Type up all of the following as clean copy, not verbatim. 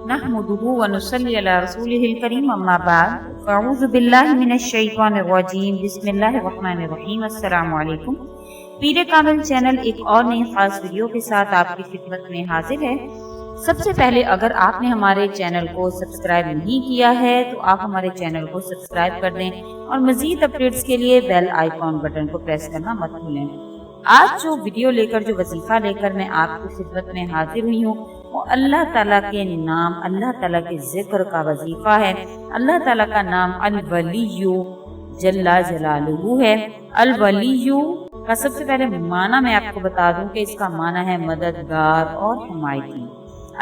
नहमदुहु व नुसल्ली अला रसूलिहिल करीम अम्मा बाद फ़अऊज़ु बिल्लाहि मिनश शैतानिर रजीम बिस्मिल्लाहिर रहमानिर रहीम अस्सलामु अलैकुम। पीरे कामिल चैनल एक और नई खास वीडियो के साथ आपकी खिदमत में हाजिर है। सबसे पहले अगर आपने हमारे चैनल को सब्सक्राइब नहीं किया है तो आप हमारे चैनल को सब्सक्राइब कर दें और मजीद अपडेट्स के लिए बेल आइकॉन बटन को प्रेस करना मत भूलें। आज जो वीडियो लेकर जो वजीफा लेकर मैं आपकी खिदमत में हाजिर हुई हूँ वो अल्लाह ताला के नाम, अल्लाह ताला के जिक्र का वजीफा है। अल्लाह ताला का नाम अल वलिय्यु जल्ला जलालुहु है। अल वलिय्यु का सबसे पहले माना मैं आपको बता दूं कि इसका माना है मददगार और हिमायती।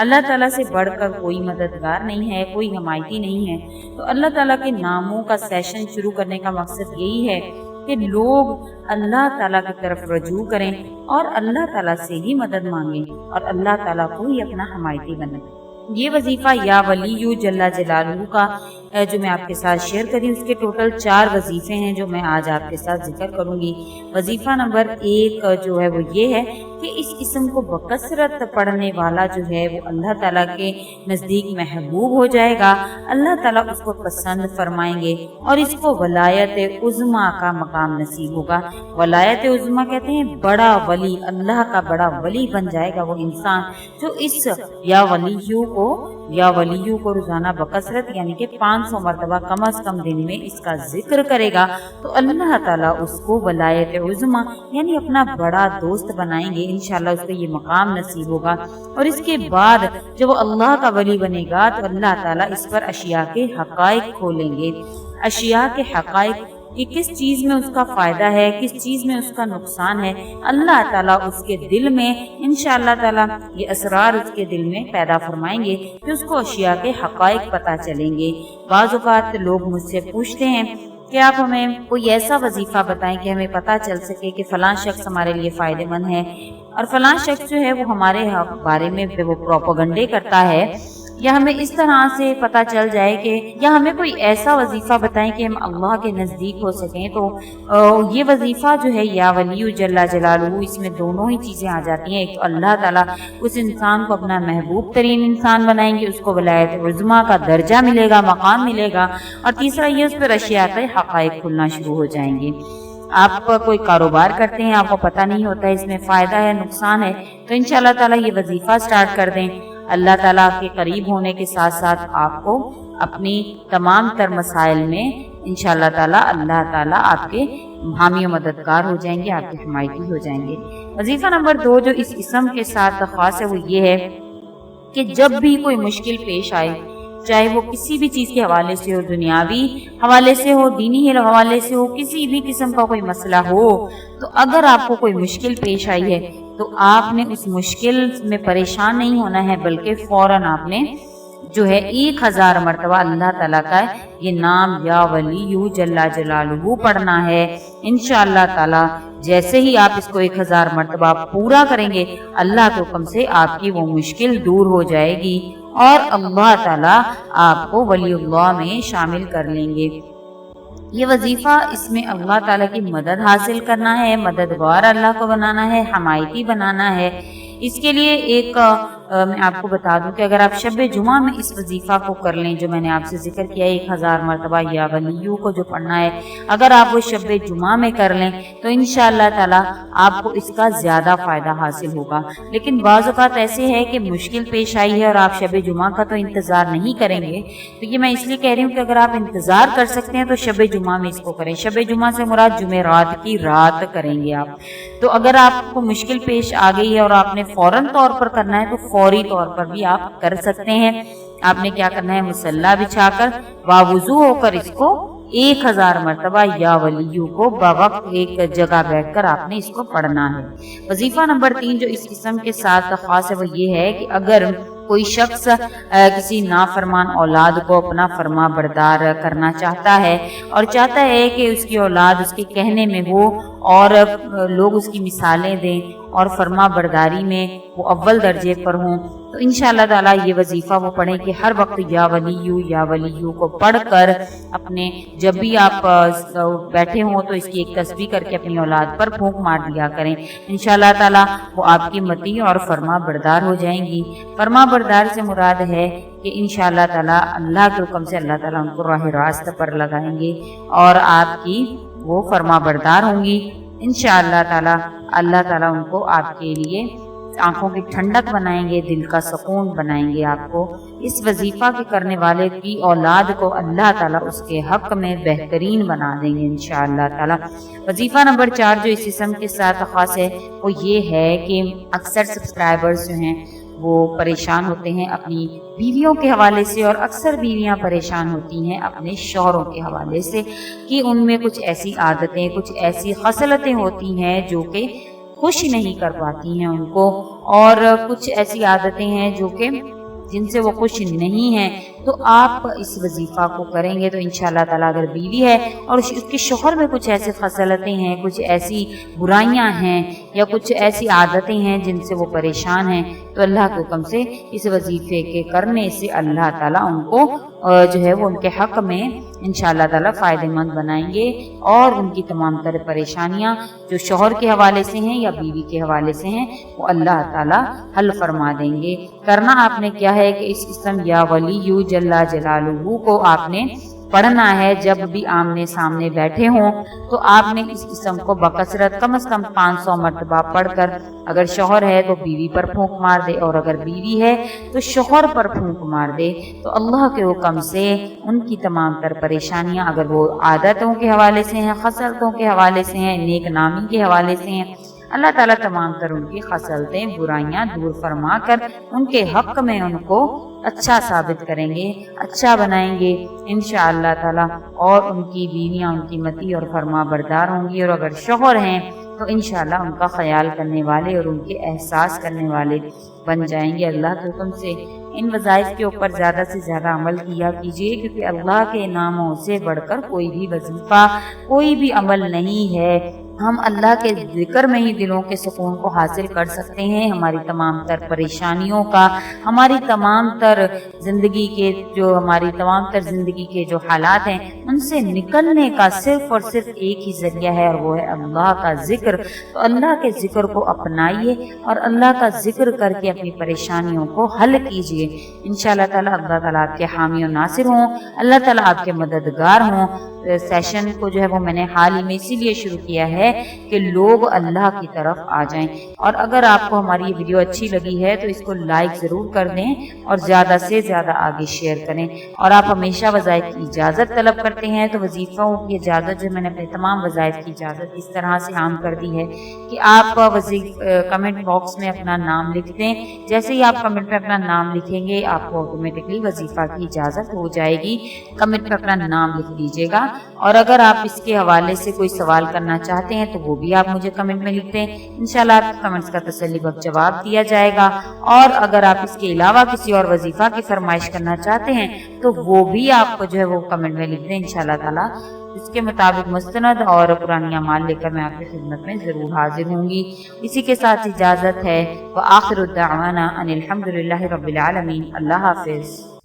अल्लाह ताला से बढ़कर कोई मददगार नहीं है, कोई हिमायती नहीं है। तो अल्लाह ताला के नामों का सेशन शुरू करने का मकसद यही है कि लोग अल्लाह ताला की तरफ रजू करें और अल्लाह ताला से ही मदद मांगें और अल्लाह ताला को ही अपना हिमायती बने। ये वजीफा या वलिय्यु जल्ला जलालुहु का जो मैं आपके साथ शेयर करी, उसके टोटल 4 वजीफे हैं जो मैं आज आपके साथ जिक्र करूंगी। वजीफा नंबर 1 जो है वो ये है कि इस इस्म को बकसरत पढ़ने वाला जो है वो अल्लाह ताला के नज़दीक महबूब हो जाएगा। अल्लाह ताला उसको पसंद फरमाएंगे और इसको वलायत उज़्मा का मकाम नसीब होगा। वलायत उज़्मा कहते हैं बड़ा वली, अल्लाह का बड़ा वली बन जाएगा वो इंसान जो इस या वलिय्यु को रोजाना बकसरत यानी कि 500 मरतबा कम अज कम दिन में इसका जिक्र करेगा तो अल्लाह ताला उसको वलायत उज़्मा यानी अपना बड़ा दोस्त बनाएंगे। इंशाल्लाह उसको ये मकाम नसीब होगा। और इसके बाद जब वो अल्लाह का वली बनेगा तो अल्लाह ताला इस पर अशिया के हकाइक खोलेंगे। अशिया के हकाइक कि किस चीज में उसका फायदा है, किस चीज में उसका नुकसान है, अल्लाह ताला उसके दिल में इंशाअल्लाह ताला ये असरार उसके दिल में पैदा फरमाएंगे कि उसको अशिया के हकाइक पता चलेंगे। बाज़ औक़ात लोग मुझसे पूछते हैं कि आप हमें कोई ऐसा वजीफा बताएं कि हमें पता चल सके कि फलां शख्स हमारे लिए फायदेमंद है और फलां शख्स जो है वो हमारे बारे में वो प्रोपेगेंडे करता है, या हमें इस तरह से पता चल जाए कि या हमें कोई ऐसा वजीफा बताएं कि हम अल्लाह के नज़दीक हो सकें। तो ये वजीफा जो है या वलिय्यु जल्ला जलालुहु, इसमें दोनों ही चीज़ें आ जाती हैं। एक तो अल्लाह ताला उस इंसान को अपना महबूब तरीन इंसान बनाएंगे, उसको वलायत उज़्मा का दर्जा मिलेगा, मकाम मिलेगा, और तीसरा ये उस पर अशिया के हक़ाइक़ खुलना शुरू हो जाएंगे। आप कोई कारोबार करते हैं, आपको पता नहीं होता है इसमें फ़ायदा है नुकसान है, तो इंशाअल्लाह ताला ये वजीफा स्टार्ट कर दें। अल्लाह ताला के करीब होने के साथ साथ आपको अपनी तमाम तर मसाइल में इंशाअल्लाह ताला अल्लाह ताला आपके हामी मददगार हो जाएंगे, आपके हिमायती हो जाएंगे। वजीफा नंबर 2 जो इस इस्म के साथ खास है वो ये है कि जब भी कोई मुश्किल पेश आए, चाहे वो किसी भी चीज़ के हवाले से हो, दुनियावी हवाले से हो, दीनी हवाले से हो, किसी भी किस्म का कोई मसला हो, तो अगर आपको कोई मुश्किल पेश आई है तो आपने उस मुश्किल में परेशान नहीं होना है, बल्कि फौरन आपने जो है 1000 मरतबा अल्लाह ताला का ये नाम या वलिय्यु जल्ला जलालुहु पढ़ना है। इंशाअल्लाह ताला जैसे ही आप इसको 1000 मरतबा पूरा करेंगे, अल्लाह के हुक्म से आपकी वो मुश्किल दूर हो जाएगी और अल्लाह ताला आपको वलियुल्लाह में शामिल कर लेंगे। ये वजीफा, इसमें अल्लाह ताला की मदद हासिल करना है, मददगार अल्लाह को बनाना है, हमायती बनाना है। इसके लिए एक मैं आपको बता दूं कि अगर आप शब जुमा में इस वजीफा को कर लें जो मैंने आपसे जिक्र किया 1000 मरतबा या वलिय्यु को जो पढ़ना है, अगर आप वो शब जुमा में कर लें तो इंशाअल्लाह ताला आपको इसका ज्यादा फायदा हासिल होगा। लेकिन बाज़ औक़ात ऐसे है कि मुश्किल पेश आई है और आप शब जुमा का तो इंतजार नहीं करेंगे, तो ये मैं इसलिए कह रही हूँ कि अगर आप इंतजार कर सकते हैं तो शब जुमा में इसको करें। शब जुमा से मुराद जुमेरात की रात करेंगे आप। तो अगर आपको मुश्किल पेश आ गई है और आपने फौरन तौर पर करना है तो फौरी तौर पर भी आप कर सकते हैं। आपने क्या करना है, मुसल्ला बिछाकर बावुजू होकर इसको 1000 मरतबा या वलिय्यु को बवक्त एक जगह बैठकर आपने इसको पढ़ना है। वजीफा नंबर 3 जो इस किस्म के साथ खास है वो ये है कि अगर कोई शख्स किसी नाफरमान औलाद को अपना फरमा बरदार करना चाहता है और चाहता है कि उसकी औलाद उसके कहने में हो और लोग उसकी मिसालें दें اور فرما برداری میں وہ اول درجے پر ہوں، تو انشاءاللہ تعالیٰ یہ وظیفہ وہ پڑھیں کہ ہر وقت یا ولیو کو پڑھ کر اپنے جب بھی آپ بیٹھے ہوں تو اس کی ایک تسبیح کر کے اپنی اولاد پر پھونک مار دیا کریں، انشاءاللہ تعالیٰ وہ آپ کی مطیع اور فرما بردار ہو جائیں گی۔ فرما بردار سے مراد ہے کہ انشاءاللہ تعالیٰ اللہ کے حکم سے اللہ تعالیٰ ان کو راہ راست پر لگائیں گے اور آپ کی وہ فرما بردار ہوں گی انشاءاللہ تعالیٰ۔ اللہ تعالیٰ ان کو آپ کے لیے آنکھوں کی ٹھنڈک بنائیں گے، دل کا سکون بنائیں گے آپ کو۔ اس وظیفہ کے کرنے والے کی اولاد کو اللہ تعالیٰ اس کے حق میں بہترین بنا دیں گے انشاءاللہ تعالیٰ۔ وظیفہ نمبر 4 جو اس اسم کے ساتھ خاص ہے وہ یہ ہے کہ اکثر سبسکرائبرز جو ہیں وہ پریشان ہوتے ہیں اپنی بیویوں کے حوالے سے، اور اکثر بیویاں پریشان ہوتی ہیں اپنے شوہروں کے حوالے سے کہ ان میں کچھ ایسی عادتیں، کچھ ایسی خصلتیں ہوتی ہیں جو کہ خوش نہیں کر پاتی ہیں ان کو، اور کچھ ایسی عادتیں ہیں جو کہ جن سے وہ خوش نہیں ہیں۔ تو آپ اس وظیفہ کو کریں گے تو انشاءاللہ تعالیٰ اگر بیوی ہے اور اس کے شوہر میں کچھ ایسے خصلتیں ہیں، کچھ ایسی برائیاں ہیں یا کچھ ایسی عادتیں ہیں جن سے وہ پریشان ہیں، تو اللہ کے حکم سے اس وظیفے کے کرنے سے اللہ تعالیٰ ان کو جو ہے وہ ان کے حق میں انشاءاللہ تعالیٰ فائدہ مند بنائیں گے، اور ان کی تمام تر پریشانیاں جو شوہر کے حوالے سے ہیں یا بیوی کے حوالے سے ہیں وہ اللہ تعالیٰ حل فرما دیں گے۔ کرنا آپ نے کیا ہے کہ اس اسم یا ولیو جل جلالہ کو آپ نے پڑھنا ہے جب بھی آمنے سامنے بیٹھے ہوں، تو آپ نے اس اسم کو بکثرت کم از کم 500 مرتبہ پڑھ کر، اگر شوہر ہے تو بیوی پر پھونک مار دے، اور اگر بیوی ہے تو شوہر پر پھونک مار دے، تو اللہ کے حکم سے ان کی تمام تر پریشانیاں، اگر وہ عادتوں کے حوالے سے ہیں، خصلتوں کے حوالے سے ہیں، نیک نامی کے حوالے سے ہیں، اللہ تعالیٰ تمام تر ان کی خصلتیں، برائیاں دور فرما کر ان کے حق میں ان کو اچھا ثابت کریں گے، اچھا بنائیں گے انشاءاللہ تعالیٰ، اور ان کی بیویاں ان کی مطیع اور فرما بردار ہوں گی، اور اگر شوہر ہیں تو انشاءاللہ ان کا خیال کرنے والے اور ان کے احساس کرنے والے بن جائیں گے اللہ کے حکم سے۔ ان وظائف کے اوپر زیادہ سے زیادہ عمل کیا کیجیے، کیونکہ اللہ کے ناموں سے بڑھ کر کوئی بھی وظیفہ، کوئی بھی عمل نہیں ہے۔ ہم اللہ کے ذکر میں ہی دلوں کے سکون کو حاصل کر سکتے ہیں، ہماری تمام تر پریشانیوں کا، ہماری تمام تر زندگی کے جو حالات ہیں ان سے نکلنے کا صرف اور صرف ایک ہی ذریعہ ہے، اور وہ ہے اللہ کا ذکر۔ تو اللہ کے ذکر کو اپنائیے اور اللہ کا ذکر کر کے اپنی پریشانیوں کو حل کیجیے انشاءاللہ تعالیٰ۔ اللہ تعالیٰ آپ کے حامی و ناصر ہوں، اللہ تعالیٰ آپ کے مددگار ہوں۔ سیشن کو جو ہے وہ میں نے حال ہی میں اسی لیے شروع کیا ہے کہ لوگ اللہ کی طرف آ جائیں، اور اگر آپ کو ہماری یہ ویڈیو اچھی لگی ہے تو اس کو لائک ضرور کر دیں اور زیادہ سے زیادہ آگے شیئر کریں۔ اور آپ ہمیشہ وظائف کی اجازت طلب کرتے ہیں تو وظیفوں کی اجازت جو میں نے اپنے تمام وظائف کی اجازت اس طرح سے عام کر دی ہے کہ آپ کمنٹ باکس میں اپنا نام لکھ دیں، جیسے ہی آپ کمنٹ میں اپنا نام لکھیں گے آپ کو آٹومیٹکلی وظیفہ کی اجازت ہو جائے گی۔ کمنٹ میں اپنا نام لکھ دیجیے گا، اور اگر آپ اس کے حوالے سے کوئی سوال کرنا چاہتے ہیں تو وہ بھی آپ مجھے کمنٹ میں لکھ دیں، انشاءاللہ آپ کمنٹس کا تسلی بخش جواب دیا جائے گا۔ اور اگر آپ اس کے علاوہ کسی اور وظیفہ کی فرمائش کرنا چاہتے ہیں تو وہ بھی آپ کو جو ہے وہ کمنٹ میں لکھ دیں، انشاءاللہ تعالیٰ اس کے مطابق مستند اور پرانی اعمال لے کر میں آپ کی خدمت میں ضرور حاضر ہوں گی۔ اسی کے ساتھ اجازت ہے، وآخر الدعوانا ان الحمدللہ رب العالمین۔ اللہ حافظ۔